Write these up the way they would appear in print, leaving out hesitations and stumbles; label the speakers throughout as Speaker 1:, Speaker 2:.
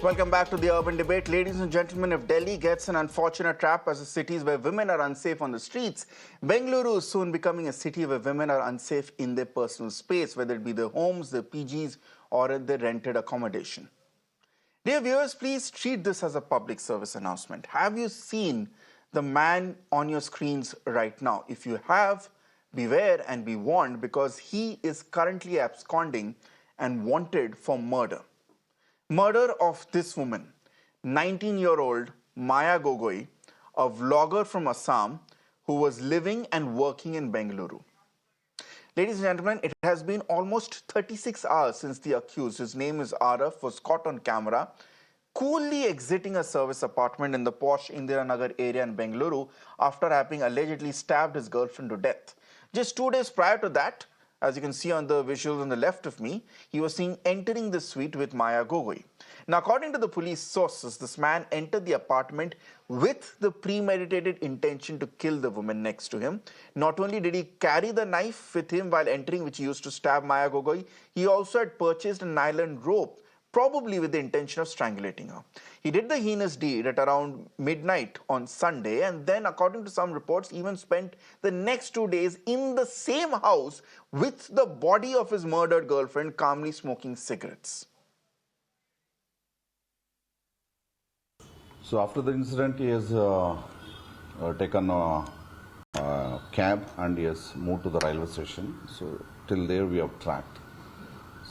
Speaker 1: Welcome back to the Urban Debate. Ladies and gentlemen, if Delhi gets an unfortunate trap as a city where women are unsafe on the streets, Bengaluru is soon becoming a city where women are unsafe in their personal space, whether it be their homes, their PGs, or in their rented accommodation. Dear viewers, please treat this as a public service announcement. Have you seen the man on your screens right now? If you have, beware and be warned, because he is currently absconding and wanted for murder. Murder of this woman, 19-year-old Maya Gogoi, a vlogger from Assam who was living and working in Bengaluru. Ladies and gentlemen, it has been almost 36 hours since the accused, his name is Araf, was caught on camera coolly exiting a service apartment in the posh Indiranagar area in Bengaluru after having allegedly stabbed his girlfriend to death. Just 2 days prior to that, as you can see on the visuals on the left of me, he was seen entering the suite with Maya Gogoi. Now, according to the police sources, this man entered the apartment with the premeditated intention to kill the woman next to him. Not only did he carry the knife with him while entering, which he used to stab Maya Gogoi, he also had purchased a nylon rope, probably with the intention of strangulating her. He did the heinous deed at around midnight on Sunday, and then, according to some reports, even spent the next 2 days in the same house with the body of his murdered girlfriend, calmly smoking cigarettes.
Speaker 2: So after the incident, he has taken a cab and he has moved to the railway station. So till there we have tracked.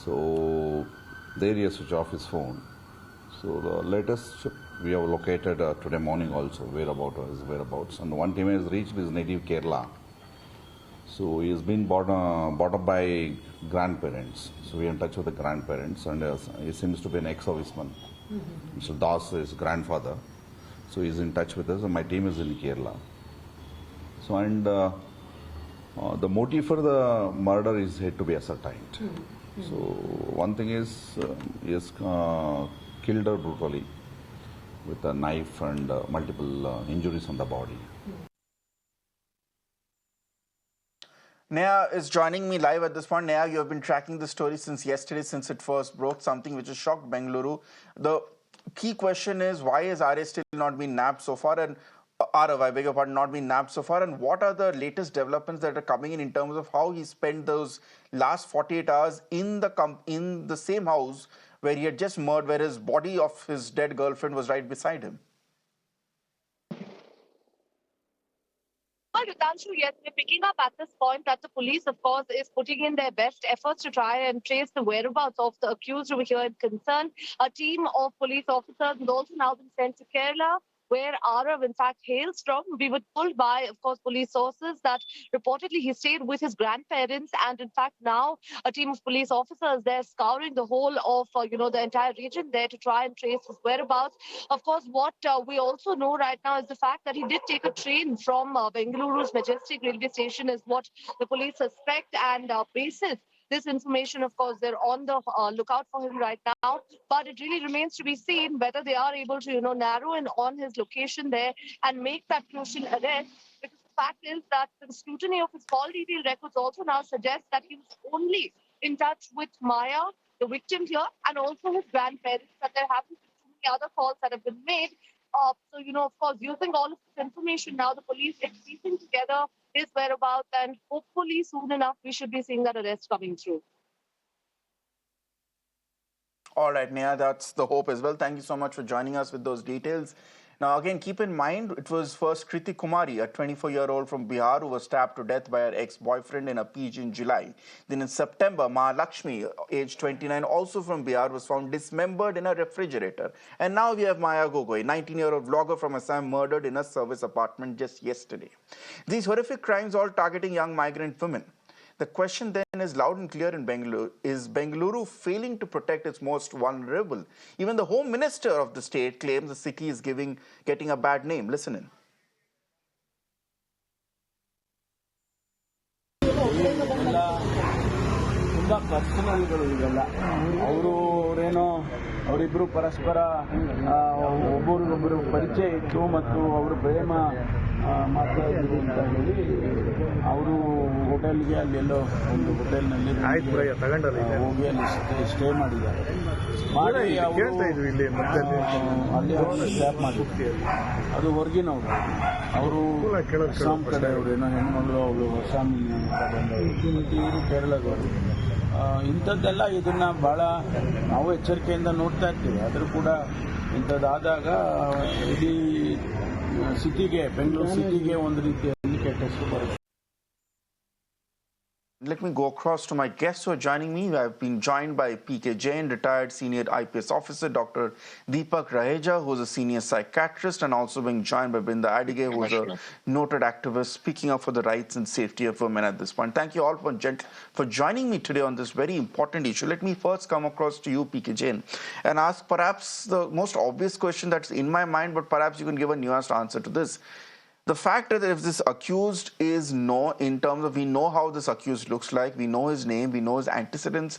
Speaker 2: So there he has switched off his phone. So the latest we have located today morning also his whereabouts. And one team has reached his native Kerala. So he has been brought up by grandparents. So we are in touch with the grandparents, and he seems to be an ex-serviceman. Mr. Das is grandfather. So he is in touch with us, and my team is in Kerala. So and the motive for the murder is yet to be ascertained. So one thing is he has killed her brutally with a knife and multiple injuries on the body.
Speaker 1: Neha is joining me live at this point. Neha, you have been tracking the story since yesterday, since it first broke, something which has shocked Bengaluru. The key question is, why has RA still not been nabbed so far? And Arav, I beg your pardon, not been nabbed so far. And what are the latest developments that are coming in terms of how he spent those last 48 hours in the same house where he had just murdered, where his body of his dead girlfriend was right beside him?
Speaker 3: Well, Ritangshu, yes, we're picking up at this point that the police, of course, is putting in their best efforts to try and trace the whereabouts of the accused over here in concern. A team of police officers has also now been sent to Kerala, where Arav, in fact, hails from. We were told by, of course, police sources that reportedly he stayed with his grandparents, and in fact now a team of police officers, they're scouring the whole of, the entire region there to try and trace his whereabouts. Of course, what we also know right now is the fact that he did take a train from Bengaluru's Majestic railway station is what the police suspect, and basis this information, of course, they're on the lookout for him right now. But it really remains to be seen whether they are able to, narrow in on his location there and make that crucial arrest. Because the fact is that the scrutiny of his call detail records also now suggests that he was only in touch with Maya, the victim here, and also his grandparents, that there haven't been too many other calls that have been made. So, of course, using all of this information now, the police is piecing together his whereabouts, and hopefully soon enough we should be seeing that arrest coming through.
Speaker 1: All right, Neha, that's the hope as well. Thank you so much for joining us with those details. Now, again, keep in mind, it was first Kriti Kumari, a 24-year-old from Bihar, who was stabbed to death by her ex-boyfriend in a PG in July. Then in September, Lakshmi, age 29, also from Bihar, was found dismembered in a refrigerator. And now we have Maya Gogoi, 19-year-old vlogger from Assam, murdered in a service apartment just yesterday. These horrific crimes all targeting young migrant women. The question then is loud and clear in Bengaluru. Is Bengaluru failing to protect its most vulnerable? Even the Home Minister of the state claims the city is getting a bad name. Listen in.
Speaker 4: ಅವರಿಬ್ಬರು ಪರಸ್ಪರ ಒಬ್ಬರಿಗೊಬ್ಬರು ಪರಿಚಯ ಇತ್ತು ಮತ್ತು ಅವರು ಪ್ರೇಮ ಮಾಡ್ತಾ ಇದ್ರು ಅಂತ ಹೇಳಿ ಅವರು ಹೋಟೆಲ್ಗೆ ಅಲ್ಲೆಲ್ಲೋ ಒಂದು ಹೋಟೆಲ್ನಲ್ಲಿ ಹೋಗಿ ಅಲ್ಲಿ ಸ್ಟೇ ಮಾಡಿದ್ದಾರೆ. ಮಾಡಿ ಅವರು ಅಲ್ಲಿ ಅವ್ರನ್ನ ಸ್ಟ್ಯಾಪ್ ಮಾಡಿದ್ರು. ಅದು ಹೊರಗಿನವರು, ಅವರು ಅಸ್ಸಾಂ ಕಡೆಯವರು, ಏನೋ ಹೆಣ್ಮಗಳು ಅವಳು ಅಸ್ಸಾಮಿನಿಂದ ಬಂದವರು, ಮತ್ತು ಇವರು ಕೇರಳದವರು. ಇಂಥದ್ದೆಲ್ಲ ಇದನ್ನು ಭಾಳ ನಾವು ಎಚ್ಚರಿಕೆಯಿಂದ ನೋಡ್ತಾ ಇರ್ತೀವಿ. ಆದರೂ ಕೂಡ ಇಂಥದ್ದಾದಾಗ ಇಡೀ ಸಿಟಿಗೆ, ಬೆಂಗಳೂರು ಸಿಟಿಗೆ ಒಂದು ರೀತಿಯಲ್ಲಿ ಕೆಟ್ಟ ಹೆಸರು ಬರುತ್ತೆ.
Speaker 1: Let me go across to my guests who are joining me. I've been joined by PK Jain, retired senior IPS officer, Dr. Deepak Raheja, who's a senior psychiatrist, and also being joined by Brinda Adige, who's a noted activist speaking up for the rights and safety of women at this point. Thank you all for joining me today on this very important issue. Let me first come across to you, PK Jain, and ask perhaps the most obvious question that's in my mind, but perhaps you can give a nuanced answer to this. The fact that if this accused is in terms of, we know how this accused looks like, we know his name, we know his antecedents,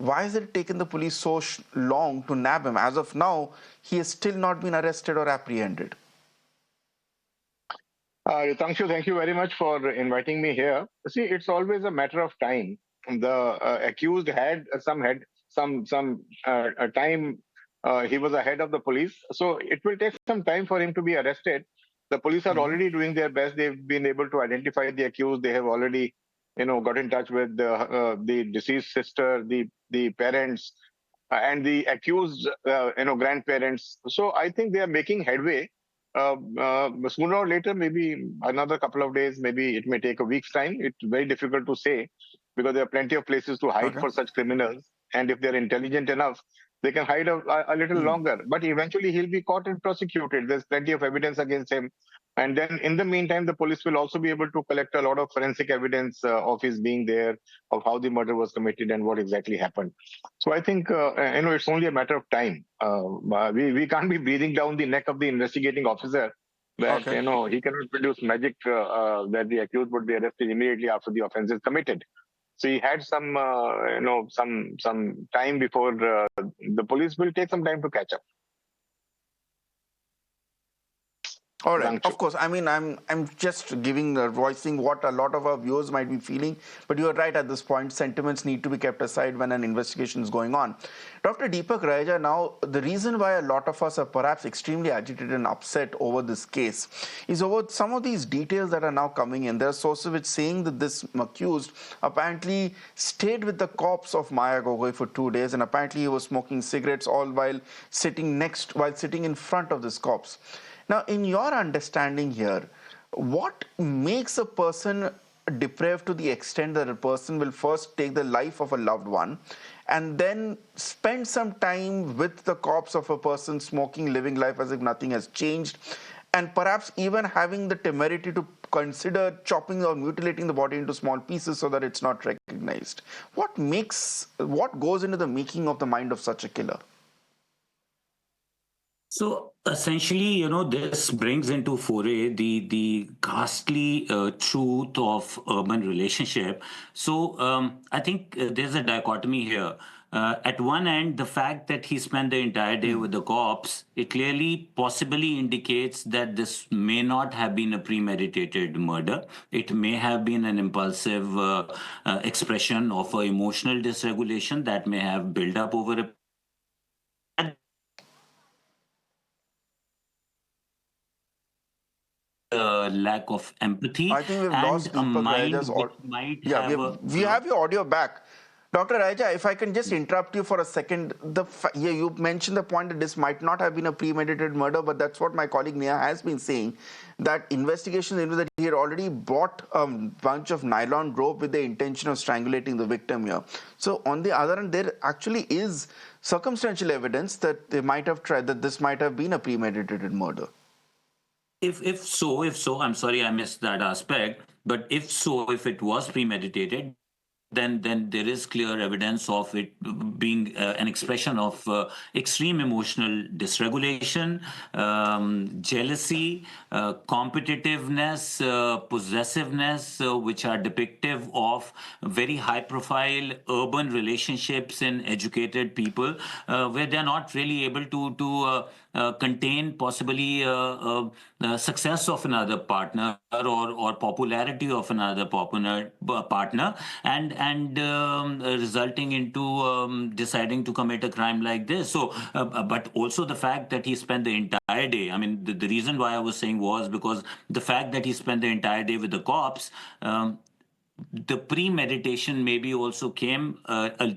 Speaker 1: why has it taken the police so long to nab him? As of now, he has still not been arrested or apprehended.
Speaker 5: Ritangshu, thank you very much for inviting me here. See, it's always a matter of time. The accused had some time. He was ahead of the police, so it will take some time for him to be arrested. The police are already doing their best. They've been able to identify the accused. They have already, got in touch with the deceased sister, the parents, and the accused, grandparents. So I think they are making headway. Sooner or later, maybe another couple of days, maybe it may take a week's time. It's very difficult to say because there are plenty of places to hide for such criminals. And if they're intelligent enough, they can hide a little longer. But eventually he'll be caught and prosecuted. There's plenty of evidence against him. And then in the meantime, the police will also be able to collect a lot of forensic evidence of his being there, of how the murder was committed and what exactly happened. So I think, it's only a matter of time. We can't be breathing down the neck of the investigating officer that, he cannot produce magic that the accused would be arrested immediately after the offense is committed. So he had some time before the police will take some time to catch up.
Speaker 1: All right. Of course. I mean, I'm just voicing what a lot of our viewers might be feeling. But you are right at this point. Sentiments need to be kept aside when an investigation is going on. Dr. Deepak Raheja, now, the reason why a lot of us are perhaps extremely agitated and upset over this case is over some of these details that are now coming in. There are sources which saying that this accused apparently stayed with the corpse of Maya Gogoi for 2 days, and apparently he was smoking cigarettes all while sitting in front of this corpse. Now, in your understanding here, what makes a person depraved to the extent that a person will first take the life of a loved one and then spend some time with the corpse of a person smoking, living life as if nothing has changed, and perhaps even having the temerity to consider chopping or mutilating the body into small pieces so that it's not recognized? What goes into the making of the mind of such a killer?
Speaker 6: So essentially, this brings into foray the ghastly truth of urban relationship. So I think there's a dichotomy here. At one end, the fact that he spent the entire day with the cops, it clearly possibly indicates that this may not have been a premeditated murder. It may have been an impulsive expression of an emotional dysregulation that may have built up over a lack of empathy.
Speaker 1: I think we've
Speaker 6: and
Speaker 1: lost
Speaker 6: a
Speaker 1: Deepak
Speaker 6: mind
Speaker 1: Raheja's
Speaker 6: which might have
Speaker 1: we have your audio back. Dr. Raheja, if I can just interrupt you for a second. You mentioned the point that this might not have been a premeditated murder, but that's what my colleague Nia has been saying, that investigations into that he had already bought a bunch of nylon rope with the intention of strangulating the victim here. So on the other hand, there actually is circumstantial evidence that they might have tried, that this might have been a premeditated murder.
Speaker 6: If so, I'm sorry I missed that aspect, but if it was premeditated, then there is clear evidence of it being an expression of extreme emotional dysregulation, jealousy, competitiveness, possessiveness, which are depictive of very high-profile urban relationships in educated people, where they're not really able to contain possibly success of another partner or popularity of another partner, and resulting into deciding to commit a crime like this. So, but also the fact that he spent the entire day. I mean, the reason why I was saying was because the fact that he spent the entire day with the cops. The premeditation maybe also came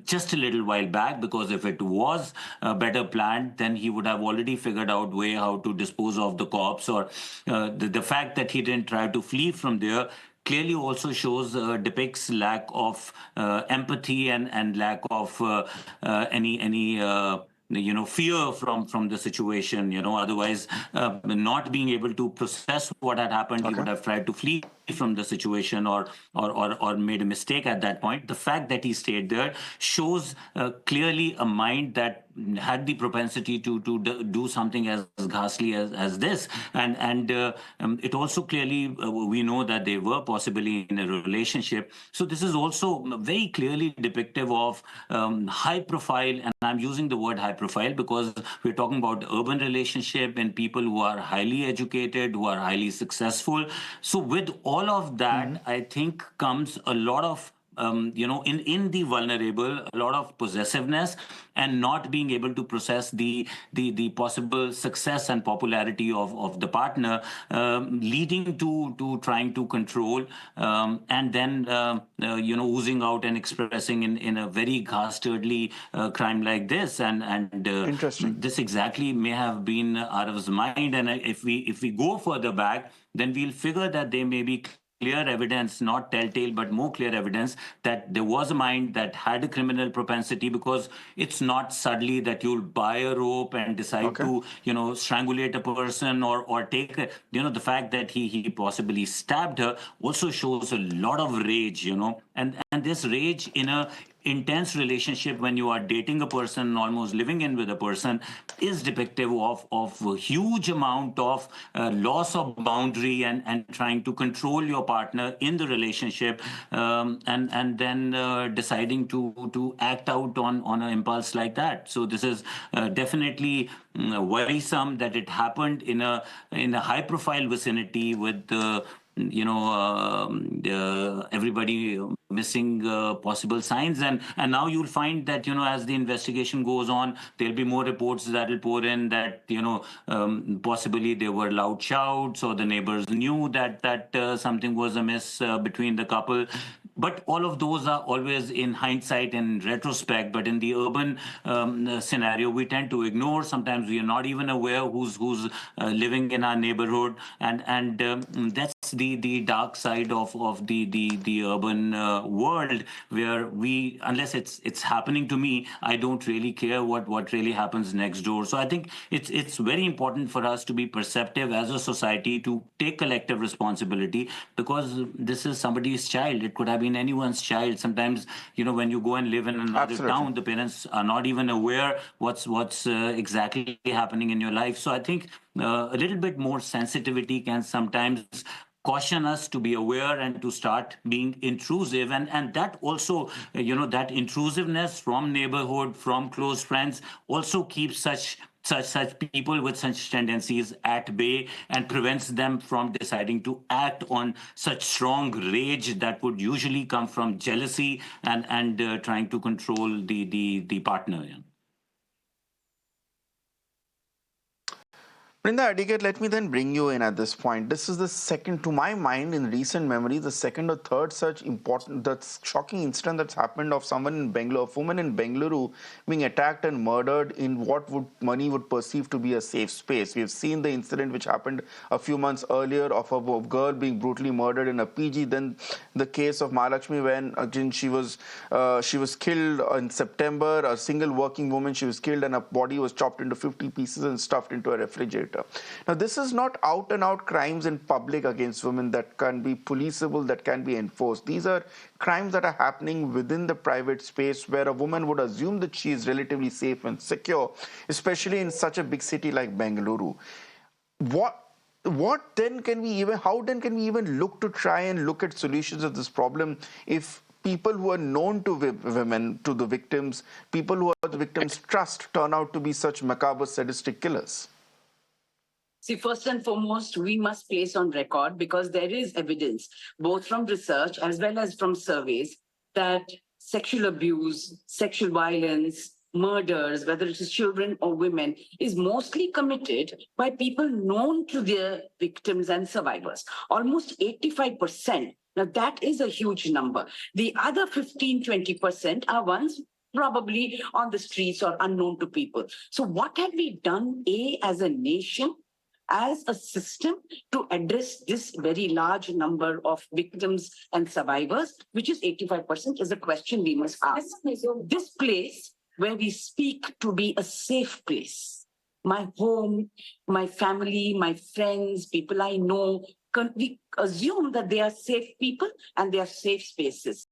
Speaker 6: just a little while back, because if it was better planned, then he would have already figured out way how to dispose of the cops, or the fact that he didn't try to flee from there clearly also shows depicts lack of empathy and lack of any fear from the situation. Otherwise, not being able to process what had happened, he
Speaker 1: Okay.
Speaker 6: would have tried to flee from the situation, or made a mistake at that point. The fact that he stayed there shows clearly a mind that had the propensity to do something as ghastly as this. And it also clearly, we know that they were possibly in a relationship. So this is also very clearly depictive of high profile, and I'm using the word high profile because we're talking about urban relationship and people who are highly educated, who are highly successful. So with all of that, I think comes a lot of in the vulnerable, a lot of possessiveness and not being able to process the possible success and popularity of the partner, leading to trying to control, and then oozing out and expressing in a very ghastly crime like this. And
Speaker 1: Interesting.
Speaker 6: this exactly may have been out of his mind. And if we go further back, then we'll figure that there may be clear evidence, not telltale, but more clear evidence that there was a mind that had a criminal propensity, because it's not suddenly that you'll buy a rope and decide
Speaker 1: Okay.
Speaker 6: to, strangulate a person or take, the fact that he possibly stabbed her also shows a lot of rage, and this rage in a intense relationship when you are dating a person, almost living in with a person, is depictive of a huge amount of loss of boundary and trying to control your partner in the relationship, and then deciding to act out on an impulse like that. So this is definitely worrisome that it happened in a high profile vicinity with everybody missing possible signs, and now you'll find that as the investigation goes on, there'll be more reports that will pour in that possibly there were loud shouts, or the neighbors knew that something was amiss between the couple. But all of those are always in hindsight and retrospect. But in the urban scenario, we tend to ignore. Sometimes we are not even aware who's living in our neighborhood, and that's the dark side of the urban world, where unless it's happening to me, I don't really care what really happens next door. So I think it's very important for us to be perceptive as a society, to take collective responsibility, because this is somebody's child. It could have been anyone's child. Sometimes when you go and live in another
Speaker 1: Absolutely.
Speaker 6: town, the parents are not even aware what's exactly happening in your life. So I think a little bit more sensitivity can sometimes caution us to be aware and to start being intrusive, and that also that intrusiveness from neighborhood, from close friends, also keeps such people with such tendencies at bay and prevents them from deciding to act on such strong rage that would usually come from jealousy and trying to control the partner.
Speaker 1: Brinda Adigat, let me then bring you in at this point. This is the second, to my mind, in recent memory, the second or third such important, that's shocking incident that's happened of someone in Bengaluru, a woman in Bengaluru being attacked and murdered in what many would perceive to be a safe space. We've seen the incident which happened a few months earlier of a girl being brutally murdered in a PG. Then the case of Mahalakshmi, when she was killed in September, a single working woman, she was killed and her body was chopped into 50 pieces and stuffed into a refrigerator. Now, this is not out-and-out crimes in public against women that can be policeable, that can be enforced. These are crimes that are happening within the private space, where a woman would assume that she is relatively safe and secure, especially in such a big city like Bengaluru. How then can we even look to try and look at solutions of this problem if people who are known to women, to the victims, people who are the victims' trust, turn out to be such macabre, sadistic killers?
Speaker 7: See, first and foremost, we must place on record, because there is evidence, both from research as well as from surveys, that sexual abuse, sexual violence, murders, whether it is children or women, is mostly committed by people known to their victims and survivors. Almost 85%. Now, that is a huge number. The other 15-20% are ones probably on the streets or unknown to people. So what have we done, as a nation, as a system, to address this very large number of victims and survivors, which is 85%, is a question we must ask. This place where we speak to be a safe place, my home, my family, my friends, people I know, we assume that they are safe people and they are safe spaces.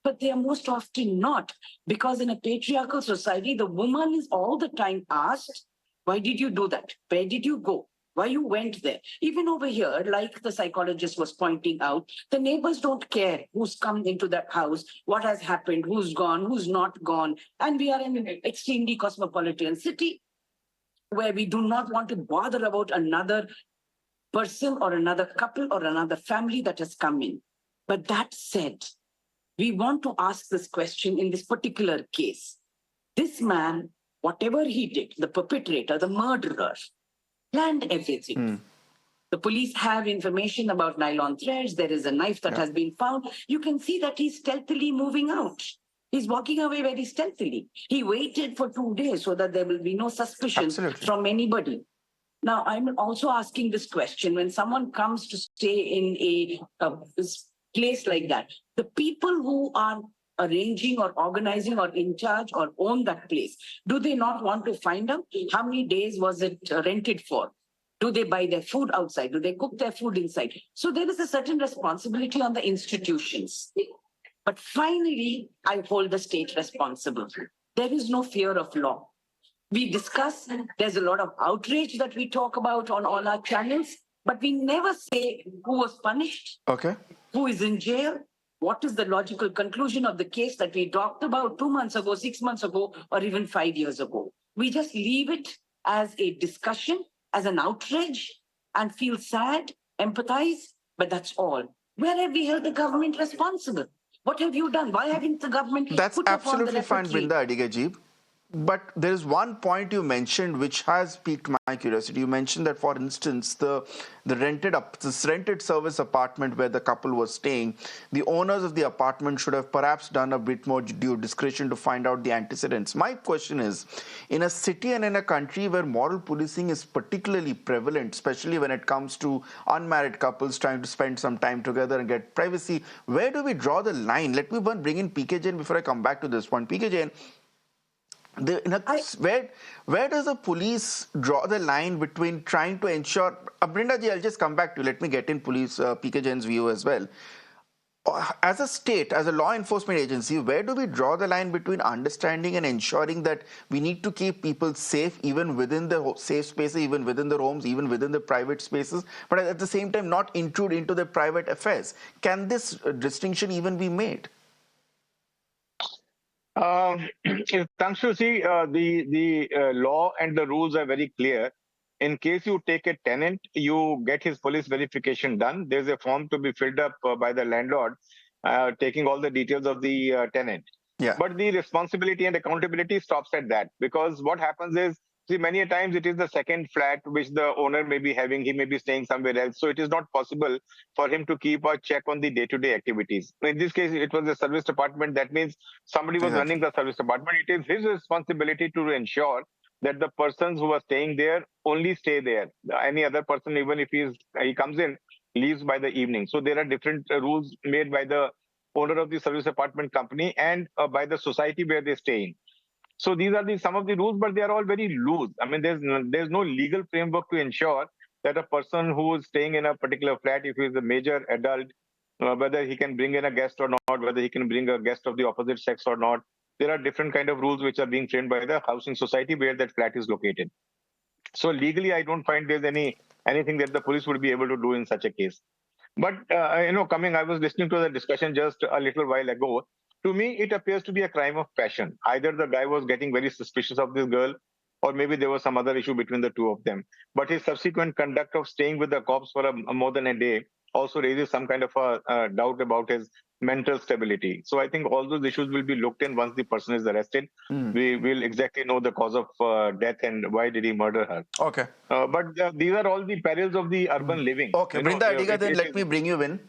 Speaker 7: But they are most often not, because in a patriarchal society, the woman is all the time asked, why did you do that? Where did you go? Why you went there? Even over here, like the psychologist was pointing out, the neighbors don't care who's come into that house, what has happened, who's gone, who's not gone. And we are in an extremely cosmopolitan city where we do not want to bother about another person or another couple or another family that has come in. But that said, we want to ask this question in this particular case. This man, whatever he did, the perpetrator, the murderer, planned everything. The police have information about nylon threads. There is a knife that has been found. You can see that he's stealthily moving out. He's walking away very stealthily. He waited for 2 days so that there will be no suspicion from anybody. Now, I'm also asking this question. When someone comes to stay in a place like that, the people who are arranging or organizing or in charge or own that place, do they not want to find out how many days was it rented for? Do they buy their food outside? Do they cook their food inside? So there is a certain responsibility on the institutions. But finally, I hold the state responsible. There is no fear of law. We discuss, there's a lot of outrage that we talk about on all our channels, but we never say who was punished, who is in jail, what is the logical conclusion of the case that we talked about 2 months ago, 6 months ago, or even 5 years ago. We just leave it as a discussion, as an outrage, and feel sad, empathize, but that's all. Where have we held the government responsible? What have you done? Why haven't the government
Speaker 1: That's
Speaker 7: put up on the
Speaker 1: absolutely fine,
Speaker 7: repertory?
Speaker 1: Brinda Adigajib. But there is one point you mentioned which has piqued my curiosity. You mentioned that, for instance, this rented service apartment where the couple was staying, the owners of the apartment should have perhaps done a bit more due discretion to find out the antecedents. My question is, in a city and in a country where moral policing is particularly prevalent, especially when it comes to unmarried couples trying to spend some time together and get privacy, where do we draw the line? Let me bring in PK Jain before I come back to this one. PK Jain, where does the police draw the line between trying to ensure, Brinda ji, I'll just come back to you. Let me get in police PK Jain's view as well. As a state, as a law enforcement agency, where do we draw the line between understanding and ensuring that we need to keep people safe even within the safe spaces, even within their homes, even within the private spaces, but at the same time not intrude into their private affairs? Can this distinction even be made?
Speaker 5: Tangshu, see, the law and the rules are very clear. In case you take a tenant, you get his police verification done. There's a form to be filled up by the landlord, taking all the details of the tenant.
Speaker 1: Yeah.
Speaker 5: But the responsibility and accountability stops at that, because what happens is, see, many a times it is the second flat which the owner may be having. He may be staying somewhere else, so it is not possible for him to keep a check on the day-to-day activities. In this case, it was a service department. That means somebody was running the service department. It is his responsibility to ensure that the persons who are staying there only stay there. Any other person, even if he comes in, leaves by the evening. So there are different rules made by the owner of the service apartment company and by the society where they stay in. So these are some of the rules, but they are all very loose. I mean, there's no legal framework to ensure that a person who is staying in a particular flat, if he is a major adult, whether he can bring in a guest or not, whether he can bring a guest of the opposite sex or not. There are different kind of rules which are being framed by the housing society where that flat is located. So legally, I don't find there's anything that the police would be able to do in such a case. But, I was listening to the discussion just a little while ago. To me, it appears to be a crime of passion. Either the guy was getting very suspicious of this girl, or maybe there was some other issue between the two of them. But his subsequent conduct of staying with the cops for more than a day also raises some kind of a doubt about his mental stability. So I think all those issues will be looked in once the person is arrested. We will exactly know the cause of death and why did he murder her.
Speaker 1: Okay.
Speaker 5: But these are all the perils of the urban living.
Speaker 1: Okay, Brinda Adiga, then let me bring you in.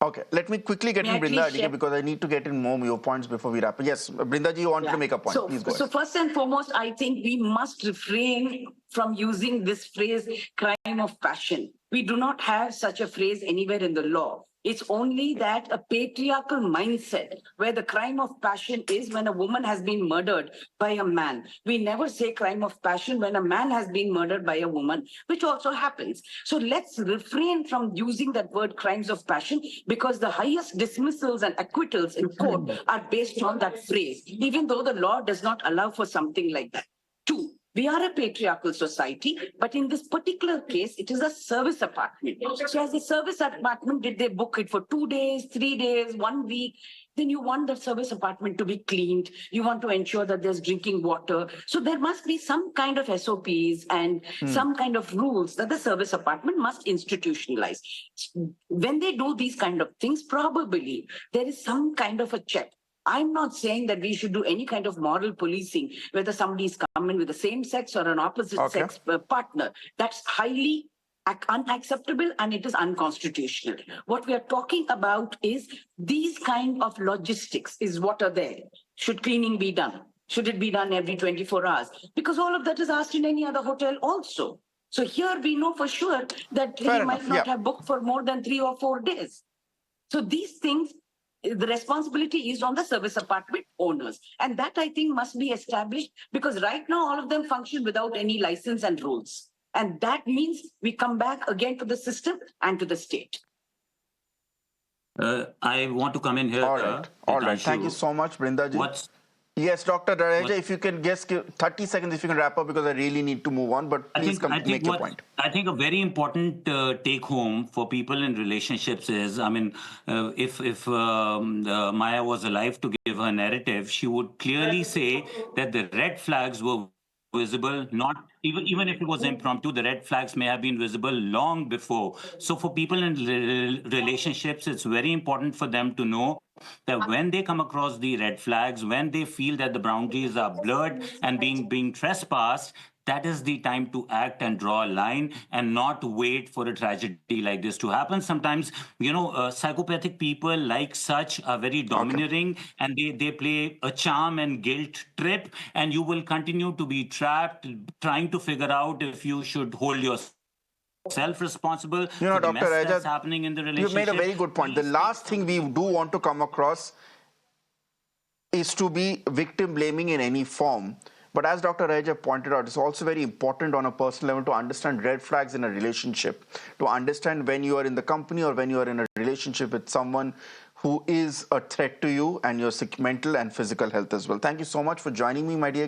Speaker 1: Okay, let me quickly get in Brinda Adiga because I need to get in more your points before we wrap. Yes, Brinda ji, you wanted to make a point. Please go ahead.
Speaker 7: So first and foremost, I think we must refrain from using this phrase, crime of passion. We do not have such a phrase anywhere in the law. It's only that a patriarchal mindset where the crime of passion is when a woman has been murdered by a man. We never say crime of passion when a man has been murdered by a woman, which also happens. So let's refrain from using that word crimes of passion because the highest dismissals and acquittals in court are based on that phrase, even though the law does not allow for something like that. Two, we are a patriarchal society, but in this particular case, it is a service apartment. So as a service apartment, did they book it for 2 days, 3 days, 1 week? Then you want the service apartment to be cleaned. You want to ensure that there's drinking water. So there must be some kind of SOPs and some kind of rules that the service apartment must institutionalize. When they do these kind of things, probably there is some kind of a check. I'm not saying that we should do any kind of moral policing, whether somebody's coming with the same sex or an opposite sex partner. That's highly unacceptable and it is unconstitutional. What we are talking about is these kind of logistics is what are there. Should cleaning be done? Should it be done every 24 hours? Because all of that is asked in any other hotel also. So here we know for sure that he might not have booked for more than 3 or 4 days. So these things, the responsibility is on the service apartment owners. And that I think must be established because right now all of them function without any license and rules. And that means we come back again to the system and to the state.
Speaker 6: I want to come in here.
Speaker 1: All right. Thank you so much, Brinda ji. Yes, Dr. Raja, if you can just give 30 seconds if you can wrap up because I really need to move on, but please make your point.
Speaker 6: I think a very important take home for people in relationships is, I mean, if Maya was alive to give her narrative, she would clearly say that the red flags were visible, not even if it was impromptu, the red flags may have been visible long before. So for people in relationships, it's very important for them to know that when they come across the red flags, when they feel that the boundaries are blurred and being trespassed, that is the time to act and draw a line and not wait for a tragedy like this to happen. Sometimes, psychopathic people like such are very domineering and they play a charm and guilt trip, and you will continue to be trapped trying to figure out if you should hold yourself self-responsible for the mess that's happening in the relationship.
Speaker 1: You made a very good point. The last thing we do want to come across is to be victim blaming in any form. But as Dr. Raja pointed out, it's also very important on a personal level to understand red flags in a relationship, to understand when you are in the company or when you are in a relationship with someone who is a threat to you and your mental and physical health as well. Thank you so much for joining me, my dear guest.